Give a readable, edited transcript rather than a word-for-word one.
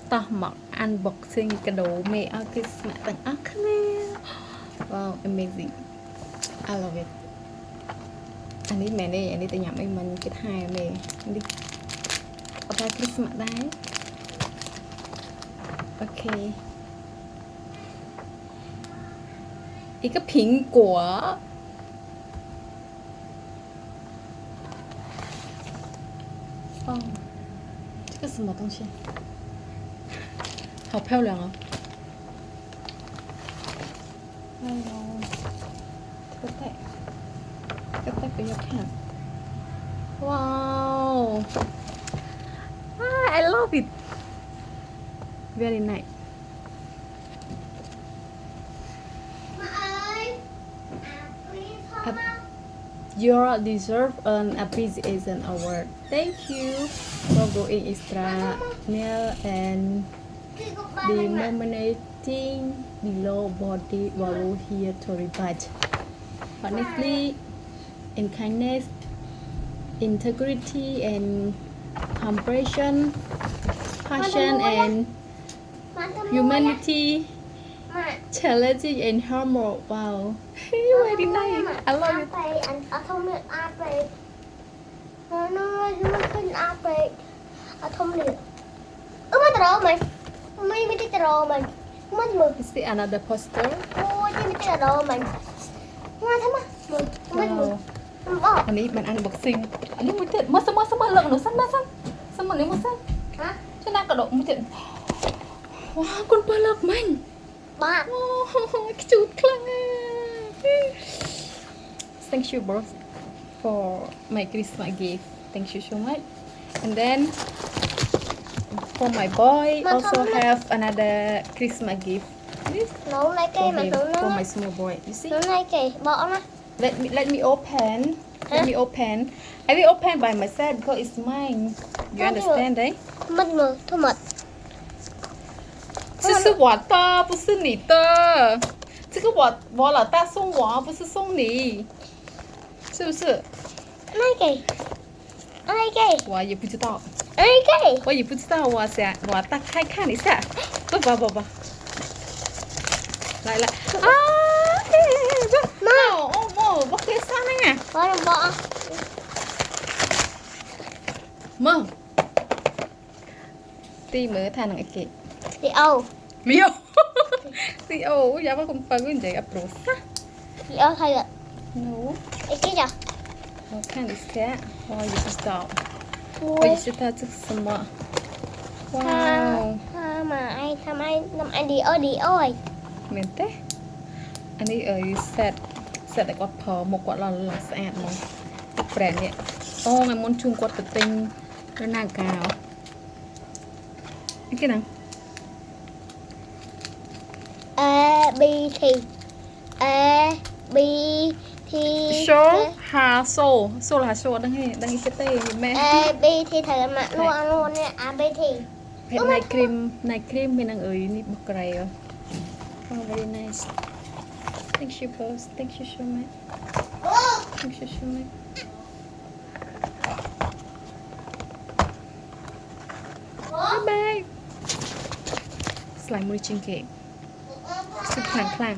tao mặc unboxing cái đồ mẹ ở Christmas tặng ác nè. Wow, amazing. I love it. Anh đi mẹ đi, anh đi từ nhà mình cái hai mẹ đi. Ở đây Christmas đấy. Ok. Ý cái 苹果 哦，这个什么东西？好漂亮哦！哎呦，这个带，这个带不要看。哇哦！啊，I love it. Very nice. You deserve an appreciation award. Thank you for going extra mile and demonstrating below body value here to rebut. Honestly, in kindness, integrity, and compassion, passion, and humanity, challenging and humble. Wow, very nice. I love it. Is it another poster? Wow. อันนี้มัน unboxing อันนี้มันเจ็ดมาสมาเลิกหนูสั้นมาสั้นสมนี้มาสั้นชนะกระโดดมันเจ็ดว้าวคนเปิดเลิกมันบ้าโอ้จุดคลั่ง Thank you bro for my Christmas gift. Thank you so much. And then for my boy also have another Christmas gift. For my small boy. You see? Let me open. Let me open. I will open by myself because it's mine. You understand, right? 这是我的，不是你的。这个我老大送我，不是送你，是不是？我也不知道。我也不知道，我打开看一下。不，来啊！不可以上那个。梦。ตีมือทานหนังเกะตีโออย่าว่าคุณฟังคุณใจกับโปรซ่าตีโอใครอ่ะหนูไอ้กิ๊กอ่ะ我看一下我也不知道我也是他这是什么ว้าวทำไมดีโอเหม็นเต้อันนี้เสร็จแต่ก็พอหมกกว่าเราสะอาดมั้งแบรนด์เนี่ยโอ้ไงมันชุ่มกว่าตัวติงแล้วหน้ากาวcái nào A B T số hà số là hà số đang cái tên mẹ A B T thời mà luôn nè A B T cái này cream mình đang ở ini bọc ray oh very nice thank you boss thank you so much bye bye slime reaching cake สุดคลั่ง